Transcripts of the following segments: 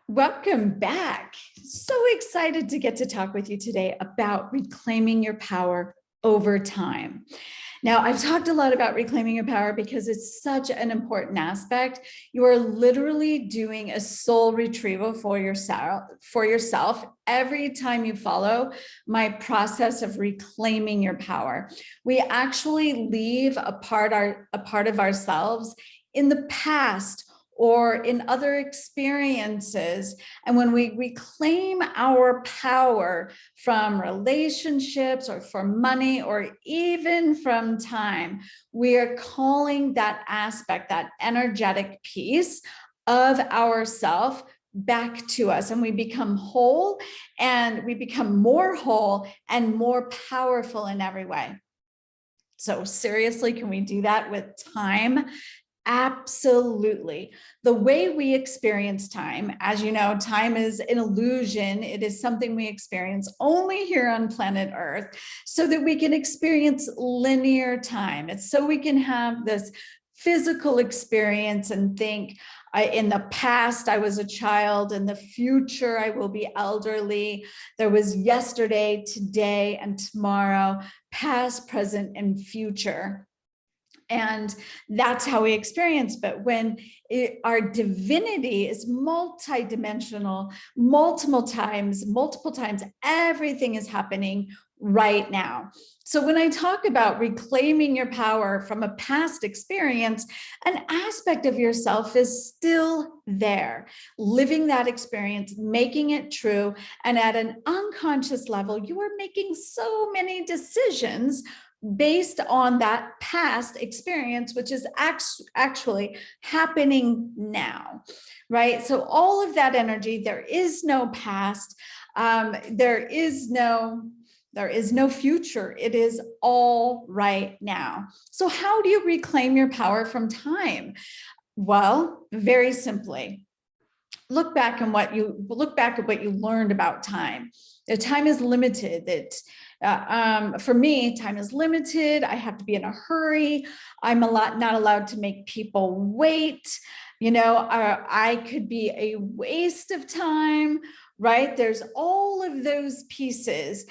Welcome back. So excited to get to talk with you today about reclaiming your power over time. Now, I've talked a lot about reclaiming your power because it's such an important aspect. You are literally doing a soul retrieval for yourself every time you follow my process of reclaiming your power. We actually leave a part of ourselves in the past or in other experiences. And when we reclaim our power from relationships or from money or even from time, we are calling that aspect, that energetic piece of ourself back to us, and we become whole, and we become more whole and more powerful in every way. So seriously, can we do that with time? Absolutely. The way we experience time, as you know, time is an illusion. It is something we experience only here on planet Earth so that we can experience linear time. It's so we can have this physical experience and think, in the past, I was a child. In the future, I will be elderly. There was yesterday, today, and tomorrow, past, present, and future. And that's how we experience. But when our divinity is multidimensional, multiple times, everything is happening right now. So when I talk about reclaiming your power from a past experience, an aspect of yourself is still there, living that experience, making it true. And at an unconscious level, you are making so many decisions based on that past experience, which is actually happening now, right? So all of that energy, there is no past, there is no future. It is all right now. So how do you reclaim your power from time? Well, very simply, look back at what you learned about time. The time is limited. For me, time is limited. I have to be in a hurry. I'm not allowed to make people wait. I could be a waste of time, right? There's all of those pieces.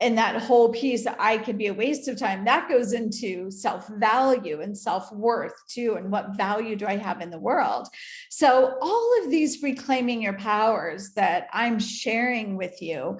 And that whole piece, I could be a waste of time, that goes into self-value and self-worth too. And what value do I have in the world? So all of these reclaiming your powers that I'm sharing with you,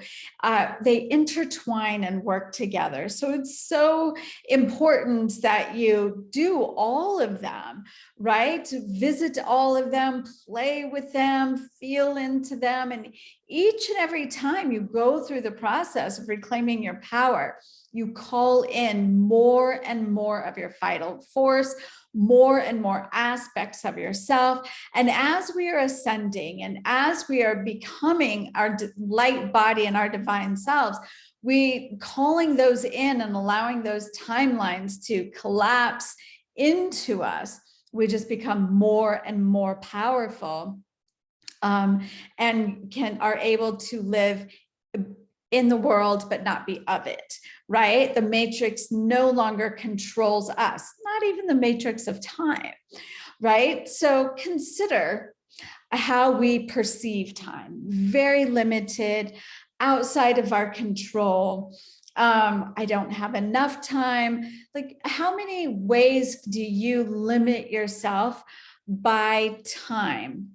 they intertwine and work together. So it's so important that you do all of them, right? Visit all of them, play with them, feel into them. And each and every time you go through the process of reclaiming your power, you call in more and more of your vital force, more and more aspects of yourself. And as we are ascending and as we are becoming our light body and our divine selves, we calling those in and allowing those timelines to collapse into us, we just become more and more powerful. And are able to live in the world, but not be of it, right? The matrix no longer controls us, not even the matrix of time, right? So consider how we perceive time, very limited, outside of our control. I don't have enough time. Like, how many ways do you limit yourself by time?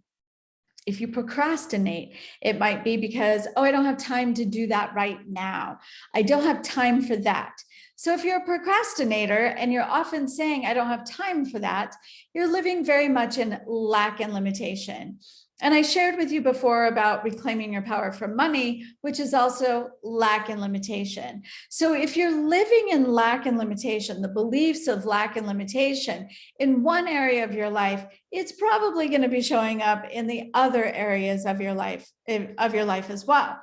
If you procrastinate, it might be because, I don't have time to do that right now. I don't have time for that. So if you're a procrastinator and you're often saying, I don't have time for that, you're living very much in lack and limitation. And I shared with you before about reclaiming your power from money, which is also lack and limitation. So if you're living in lack and limitation, the beliefs of lack and limitation in one area of your life, it's probably going to be showing up in the other areas of your life as well.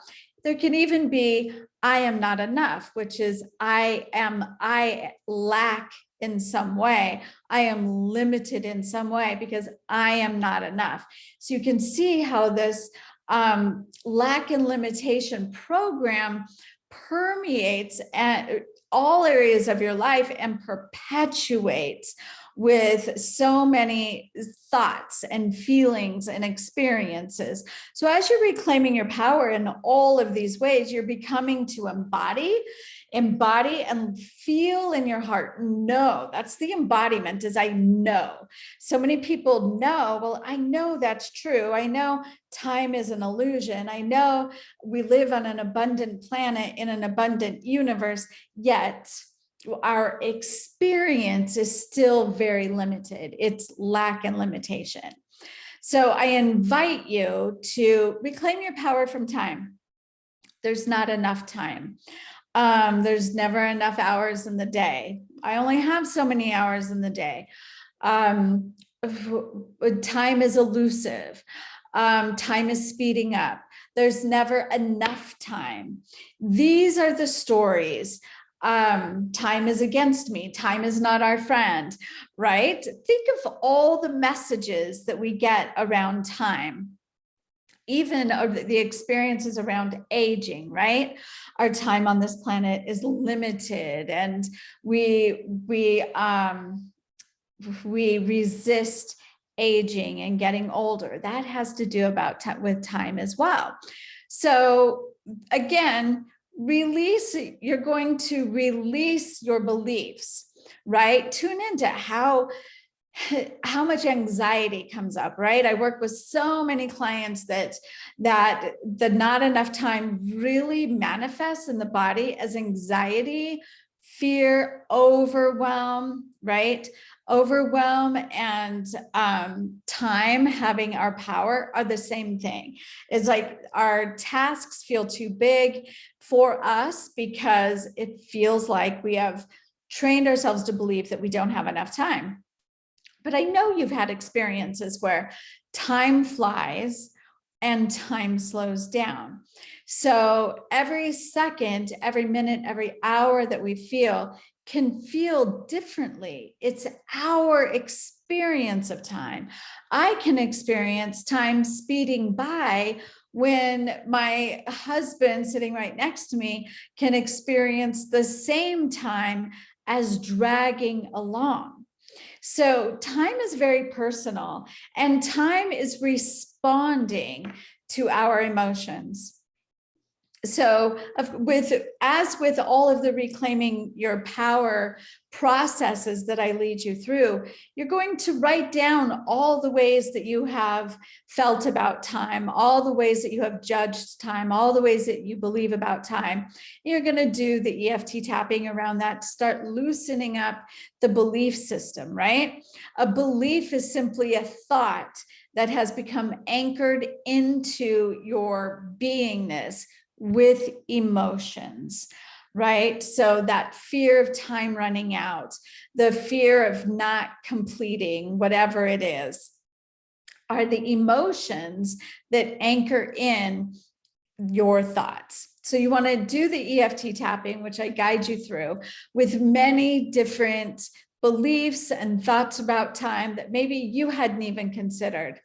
There can even be, I am not enough, which is I lack in some way. I am limited in some way because I am not enough. So you can see how this lack and limitation program permeates all areas of your life and perpetuates with so many thoughts and feelings and experiences. So as you're reclaiming your power in all of these ways, you're becoming to embody and feel in your heart. Know, that's the embodiment, is I know. So many people know, well, I know that's true. I know time is an illusion. I know we live on an abundant planet in an abundant universe, yet our experience is still very limited. It's lack and limitation. So I invite you to reclaim your power from time. There's not enough time. There's never enough hours in the day. I only have so many hours in the day. Time is elusive. Time is speeding up. There's never enough time. These are the stories. Time is against me. Time is not our friend, right? Think of all the messages that we get around time. Even the experiences around aging, right? Our time on this planet is limited, and we resist aging and getting older. That has to do with time as well. So again, you're going to release your beliefs, right? Tune into how much anxiety comes up, right? I work with so many clients that the not enough time really manifests in the body as anxiety, fear, overwhelm, right? Overwhelm and time, having our power, are the same thing. It's like our tasks feel too big for us because it feels like we have trained ourselves to believe that we don't have enough time. But I know you've had experiences where time flies and time slows down. So every second, every minute, every hour that we feel can feel differently. It's our experience of time. I can experience time speeding by when my husband sitting right next to me can experience the same time as dragging along. So time is very personal, and time is responding to our emotions. So as with all of the reclaiming your power processes that I lead you through, you're going to write down all the ways that you have felt about time, all the ways that you have judged time, all the ways that you believe about time. You're going to do the EFT tapping around that to start loosening up the belief system, right? A belief is simply a thought that has become anchored into your beingness with emotions, right? So that fear of time running out, the fear of not completing whatever it is, are the emotions that anchor in your thoughts. So you want to do the EFT tapping, which I guide you through, with many different beliefs and thoughts about time that maybe you hadn't even considered.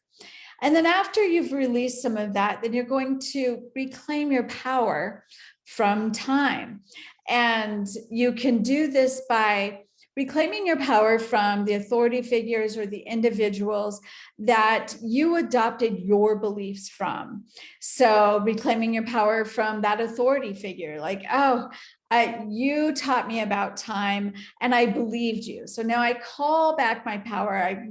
And then after you've released some of that, then you're going to reclaim your power from time. And you can do this by reclaiming your power from the authority figures or the individuals that you adopted your beliefs from. So reclaiming your power from that authority figure, like, oh, you taught me about time and I believed you. So now I call back my power. I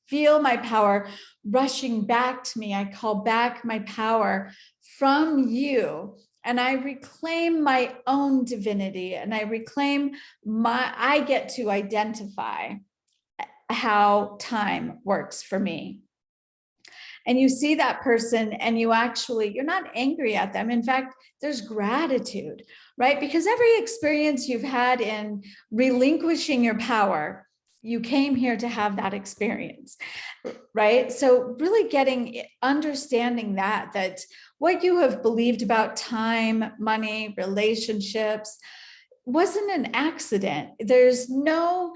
feel my power rushing back to me. I call back my power from you, and I reclaim my own divinity, and I I get to identify how time works for me. And you see that person and you're not angry at them. In fact, there's gratitude, right? Because every experience you've had in relinquishing your power, you came here to have that experience, right? So really understanding that what you have believed about time, money, relationships, wasn't an accident. There's no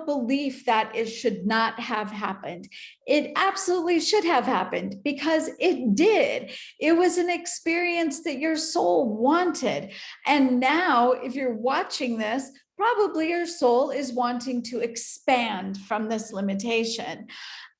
belief that it should not have happened. It absolutely should have happened because it did. It was an experience that your soul wanted. And now, if you're watching this, probably your soul is wanting to expand from this limitation.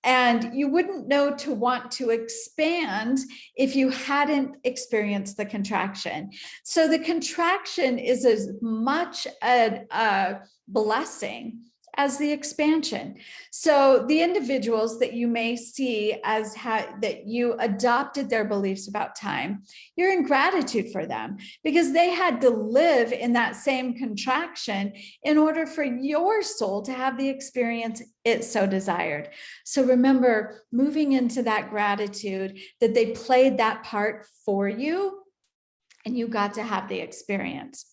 And you wouldn't know to want to expand if you hadn't experienced the contraction. So the contraction is as much a blessing as the expansion. So the individuals that you may see as that you adopted their beliefs about time, you're in gratitude for them because they had to live in that same contraction in order for your soul to have the experience it so desired. So remember, moving into that gratitude that they played that part for you and you got to have the experience.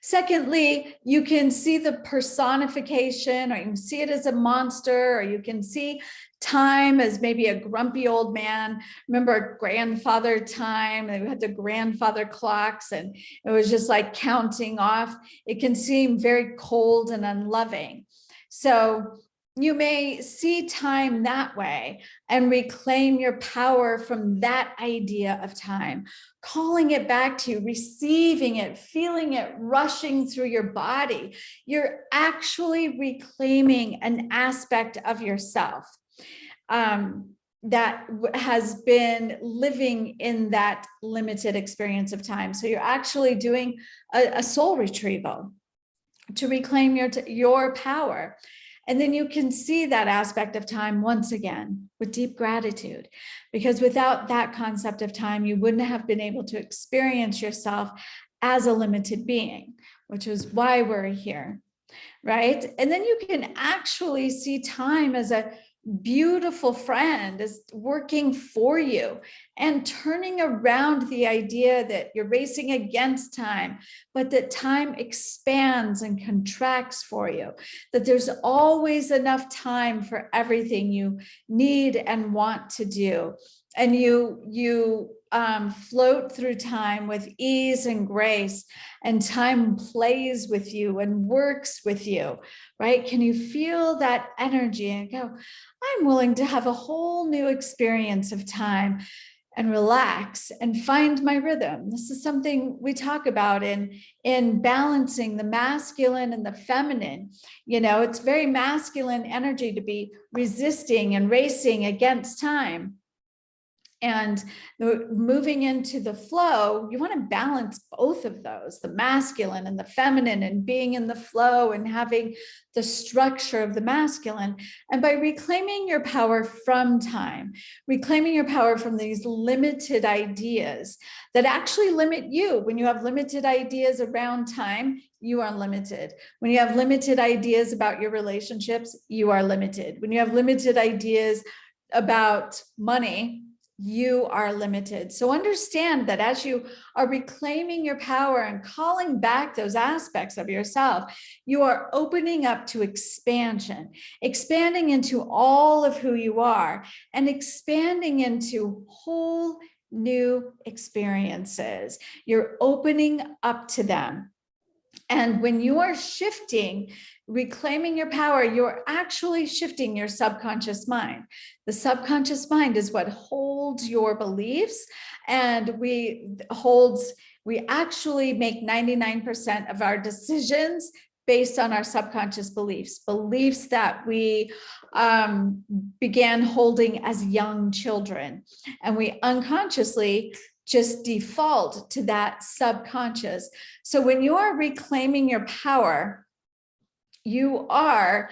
Secondly, you can see the personification, or you can see it as a monster, or you can see time as maybe a grumpy old man. Remember grandfather time? They had the grandfather clocks, and it was just like counting off. It can seem very cold and unloving. So you may see time that way and reclaim your power from that idea of time, calling it back to you, receiving it, feeling it rushing through your body. You're actually reclaiming an aspect of yourself that has been living in that limited experience of time. So you're actually doing a soul retrieval to reclaim your power. And then you can see that aspect of time once again with deep gratitude, because without that concept of time, you wouldn't have been able to experience yourself as a limited being, which is why we're here, right? And then you can actually see time as a beautiful friend, is working for you and turning around the idea that you're racing against time, but that time expands and contracts for you, that there's always enough time for everything you need and want to do. And you float through time with ease and grace, and time plays with you and works with you, right? Can you feel that energy and go, I'm willing to have a whole new experience of time and relax and find my rhythm. This is something we talk about in balancing the masculine and the feminine. You know, it's very masculine energy to be resisting and racing against time. And moving into the flow, you want to balance both of those, the masculine and the feminine, and being in the flow and having the structure of the masculine. And by reclaiming your power from time, reclaiming your power from these limited ideas that actually limit you. When you have limited ideas around time, you are limited. When you have limited ideas about your relationships, you are limited. When you have limited ideas about money, you are limited. So understand that as you are reclaiming your power and calling back those aspects of yourself, you are opening up to expansion, expanding into all of who you are, and expanding into whole new experiences. You're opening up to them. And when you are shifting, reclaiming your power, you're actually shifting your subconscious mind. The subconscious mind is what holds your beliefs, and we actually make 99% of our decisions based on our subconscious beliefs that we began holding as young children, and we unconsciously just default to that subconscious. So when you are reclaiming your power, you are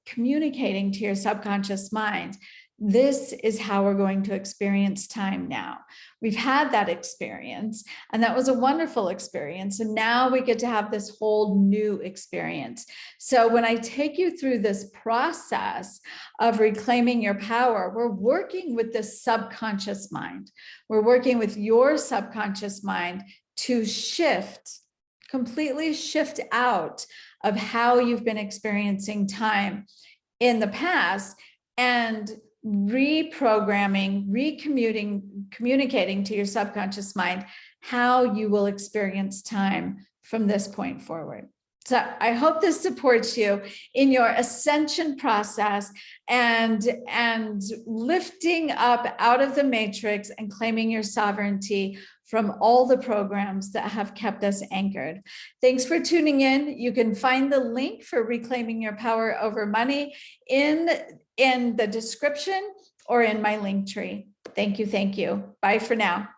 communicating to your subconscious mind, this is how we're going to experience time now. We've had that experience, and that was a wonderful experience. And now we get to have this whole new experience. So when I take you through this process of reclaiming your power, we're working with the subconscious mind. We're working with your subconscious mind to completely shift out of how you've been experiencing time in the past, and reprogramming, communicating to your subconscious mind how you will experience time from this point forward. So I hope this supports you in your ascension process and lifting up out of the matrix and claiming your sovereignty from all the programs that have kept us anchored. Thanks for tuning in. You can find the link for Reclaiming Your Power Over Money in the description or in my link tree. Thank you. Bye for now.